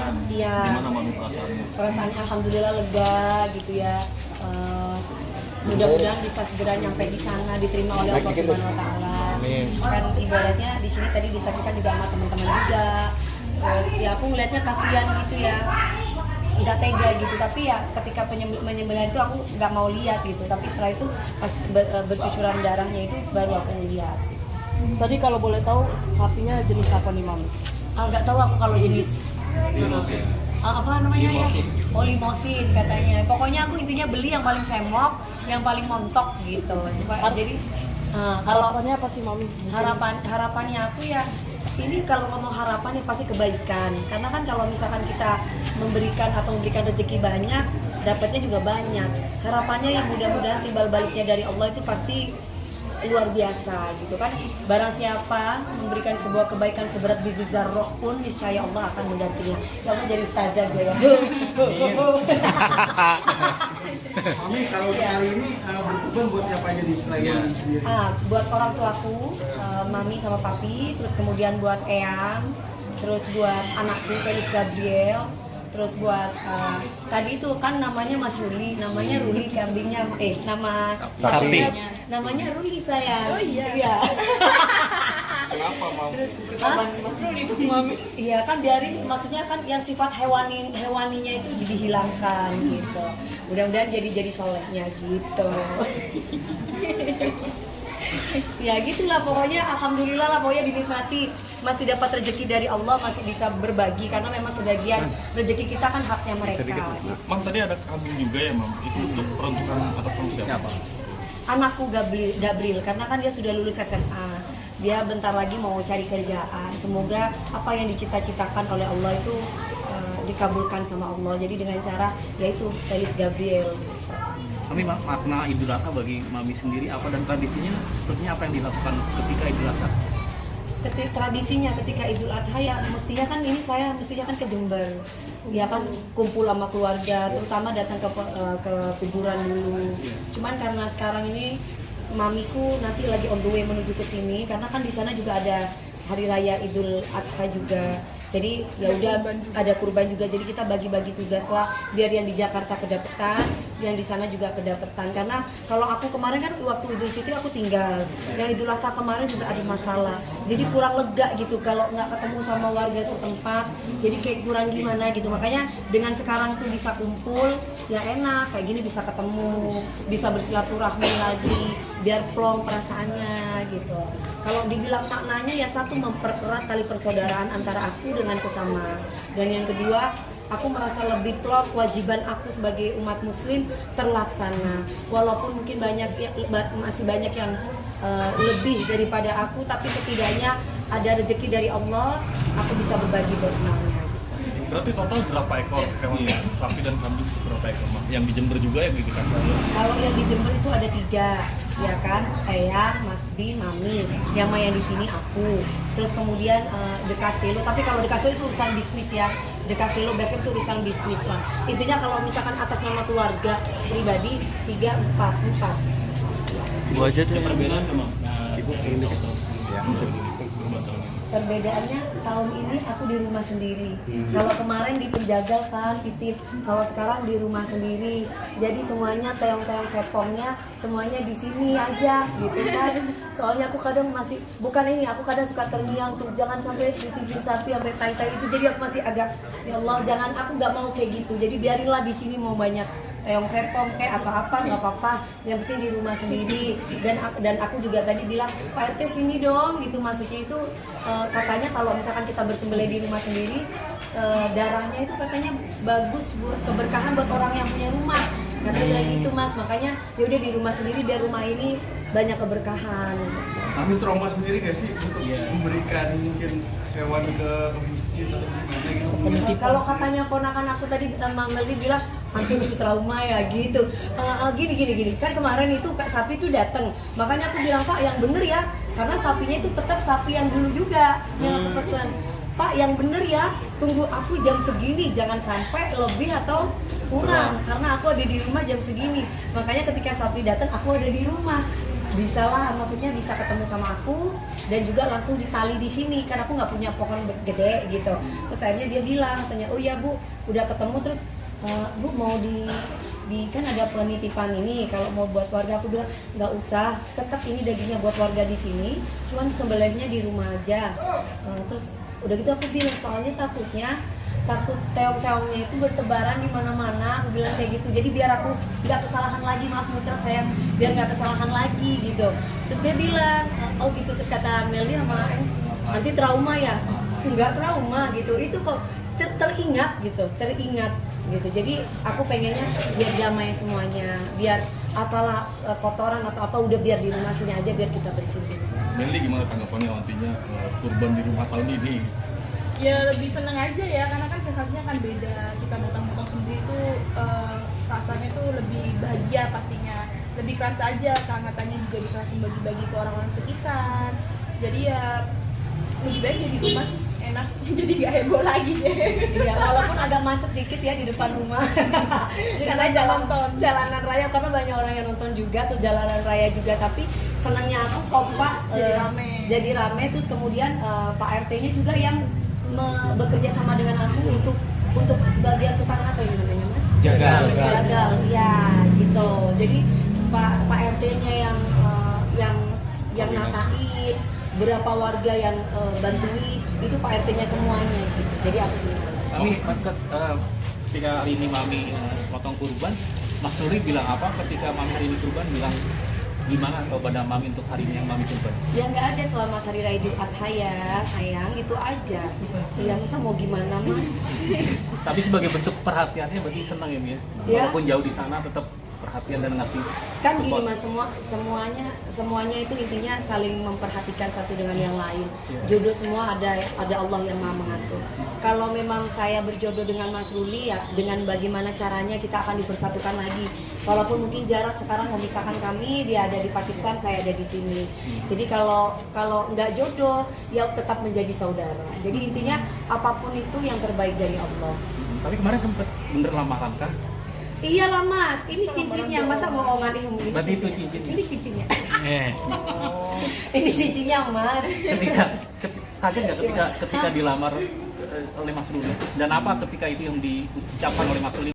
kasihan. Iya. Gimana mami perasaanmu? Perasaannya alhamdulillah lega gitu ya. Mudah-mudahan bisa segera nyampe di sana, diterima oleh Allah Subhanahu wa taala. Kan ibaratnya di sini tadi disaksikan juga sama teman-teman juga. Terus ya aku ngelihatnya kasihan gitu ya. Nggak tega gitu, tapi ya ketika penyembelihan itu aku nggak mau lihat gitu, tapi setelah itu pas bercucuran darahnya itu baru aku lihat. Tadi kalau boleh tahu sapinya jenis apa nih Mami? Nggak tahu aku kalau jenis apa namanya ya? Oh, limosin katanya. Pokoknya aku intinya beli yang paling semok, yang paling montok gitu. Supaya jadi kalau Harapannya apa sih Mami? harapannya aku ya ini kalau ngomong harapan ya pasti kebaikan. Karena kan kalau misalkan kita memberikan rezeki banyak, dapatnya juga banyak. Harapannya yang mudah-mudahan timbal baliknya dari Allah itu pasti luar biasa gitu kan. Barang siapa memberikan sebuah kebaikan seberat biji zarrah pun niscaya Allah akan mendampinginya. Kamu jadi ustazah gue ya. Mami kalau kali ini berkurban buat siapa aja di selain Mami sendiri? Buat orang tuaku, mami sama papi, terus kemudian buat Eyang, terus buat anakku Felix Gabriel, terus buat tadi itu kan namanya Mas Ruli, namanya Ruli kambingnya, nama Sapi. namanya Ruli sayang. Oh iya. Kenapa mau? Mas Ruli itu Mami. Iya kan biarin, maksudnya kan yang sifat hewaninya itu dihilangkan gitu. Mudah-mudahan jadi solehnya gitu. Ya gitulah pokoknya, alhamdulillah lah pokoknya dinikmati, masih dapat rezeki dari Allah, masih bisa berbagi karena memang sebagian rezeki kita kan haknya mereka. Mam tadi ada kambing juga ya mam, itu untuk peruntukan atas nama siapa? Anakku Gabriel karena kan dia sudah lulus SMA, dia bentar lagi mau cari kerjaan, semoga apa yang dicita-citakan oleh Allah itu dikabulkan sama Allah, jadi dengan cara yaitu Felix Gabriel. Mami, makna Idul Adha bagi Mami sendiri apa, dan tradisinya sepertinya apa yang dilakukan ketika Idul Adha? Tradisinya ketika Idul Adha ya mestinya kan ke Jember, ya kan kumpul sama keluarga, terutama datang ke kuburan dulu. Cuman karena sekarang ini mamiku nanti lagi on the way menuju ke sini, karena kan di sana juga ada hari raya Idul Adha juga. Jadi ya udah ada kurban juga, jadi kita bagi-bagi tugas lah biar yang di Jakarta kedapetan, yang di sana juga kedapetan. Karena kalau aku kemarin kan waktu Idul Fitri aku tinggal, yang Idul Adha kemarin juga ada masalah, jadi kurang lega gitu kalau nggak ketemu sama warga setempat, jadi kayak kurang gimana gitu. Makanya dengan sekarang tuh bisa kumpul, ya enak kayak gini, bisa ketemu, bisa bersilaturahmi lagi, biar plong perasaannya gitu. Kalau dibilang maknanya ya satu, mempererat tali persaudaraan antara aku dengan sesama, dan yang kedua aku merasa lebih plong kewajiban aku sebagai umat muslim terlaksana, walaupun mungkin masih banyak yang lebih daripada aku, tapi setidaknya ada rezeki dari Allah, aku bisa berbagi bersenangnya. Berarti total berapa ekor hewan sapi dan kambing itu berapa ekor mam? Yang di Jember juga yang dikasih Allah? Kalau yang di Jember itu ada 3, ya kan, Eyang, Mas Bin, Mami. Yang di sini aku. Terus kemudian The Castello. Tapi kalau The Castello itu urusan bisnis ya. The Castello biasanya itu urusan bisnis lah. Intinya kalau misalkan atas nama keluarga pribadi 3, 4. Gua aja tuh. Perbedaan memang. Ibu ingin dikit Perbedaannya tahun ini aku di rumah sendiri. Kalau kemarin di penjagal kan titip, kalau sekarang di rumah sendiri. Jadi semuanya teong-teong sepongnya semuanya di sini aja gitu kan. Soalnya aku kadang masih aku kadang suka terngiang tuh, jangan sampai dititipin sapi sampai tai-tai itu. Jadi aku masih agak, ya Allah jangan, aku nggak mau kayak gitu. Jadi biarinlah di sini mau banyak teong sepong kayak apa nggak apa-apa, yang penting di rumah sendiri. Dan aku juga tadi bilang, Pak RT sini dong gitu, maksudnya itu katanya kalau misalkan kita bersembelih di rumah sendiri, darahnya itu katanya bagus buat keberkahan buat orang yang punya rumah, katanya gitu Mas. Makanya ya udah di rumah sendiri biar rumah ini banyak keberkahan. Mami trauma sendiri gak sih untuk memberikan mungkin hewan ke masjid atau gimana gitu? Kalau katanya ponakan aku tadi, Mang Meldi bilang antum mesti trauma ya gitu. Gini. Kan kemarin itu sapi itu datang, makanya aku bilang Pak yang bener ya, karena sapinya itu tetap sapi yang dulu juga yang aku pesen. Pak yang bener ya, tunggu aku jam segini, jangan sampai lebih atau kurang, karena aku ada di rumah jam segini. Makanya ketika sapi datang aku ada di rumah. bisa lah, maksudnya bisa ketemu sama aku dan juga langsung ditali di sini karena aku nggak punya pohon gede gitu. Terus akhirnya dia bilang, katanya, oh iya Bu, udah ketemu, terus Bu mau di kan ada penitipan ini kalau mau buat warga. Aku bilang nggak usah, tetap ini dagingnya buat warga di sini, cuman sembelihnya di rumah aja. Terus udah gitu aku bilang soalnya takut teong-teongnya itu bertebaran di mana-mana. Aku bilang kayak gitu, jadi biar aku nggak kesalahan lagi, maaf muncrat sayang, biar nggak kesalahan lagi gitu. Terus dia bilang, oh gitu. Terus kata Melly sama nanti trauma ya, nggak trauma gitu, itu kok teringat gitu. Jadi aku pengennya biar damai semuanya, biar apalah kotoran atau apa udah biar di rumah sini aja, biar kita bersihin. Melly gimana tanggapannya nantinya kurban di rumah tahun ini? Ya lebih seneng aja ya, karena kan sensasinya kan beda. Kita motong-motong sendiri tuh rasanya tuh lebih bahagia pastinya, lebih kerasa aja kehangatannya, juga bisa langsung bagi-bagi ke orang-orang sekitar. Jadi ya lebih baik jadi di rumah sih, enak. Jadi gak heboh lagi deh. Iya, walaupun agak macet dikit ya di depan rumah. Karena jalanan raya, karena banyak orang yang nonton juga tuh, jalanan raya juga. Tapi senangnya aku kompak, jadi rame. Terus kemudian Pak RT-nya juga yang bekerja sama dengan aku untuk bagian tukang apa ini namanya Mas? Jagal, ya gitu. Jadi Pak RT-nya yang natain, berapa warga yang bantuin, itu Pak RT-nya semuanya gitu. Jadi aku senang. Tapi ketika hari ini Mami potong kurban, Mas Nuri bilang apa ketika Mami hari ini kurban, bilang gimana atau pada Mami untuk hari ini yang Mami kurban? Ya nggak ada, selamat hari raya Idul Adha ya sayang, itu aja. Ya masa mau gimana Mas? Tapi sebagai bentuk perhatiannya berarti senang ya Mi ya? Walaupun jauh di sana tetap perhatian dan ngasih Kan support. gini Mas, semuanya itu intinya saling memperhatikan satu dengan yang lain. Jodoh semua ada Allah yang Maha mengatur. Kalau memang saya berjodoh dengan Mas Ruli, ya dengan bagaimana caranya kita akan dipersatukan lagi. Walaupun mungkin jarak sekarang memisahkan kami, dia ada di Pakistan, saya ada di sini. Jadi kalau nggak jodoh, ya tetap menjadi saudara. Jadi intinya apapun itu yang terbaik dari Allah. Tapi kemarin sempet bener lamaran kan? Iya lah Mas, ini cincinnya, masa bohongan ini? Berarti itu cincinnya? Ini cincinnya. Ini cincinnya Mas. Kaget nggak ketika dilamar oleh Mas Ruli? Dan apa ketika itu yang diucapkan oleh Mas Ruli?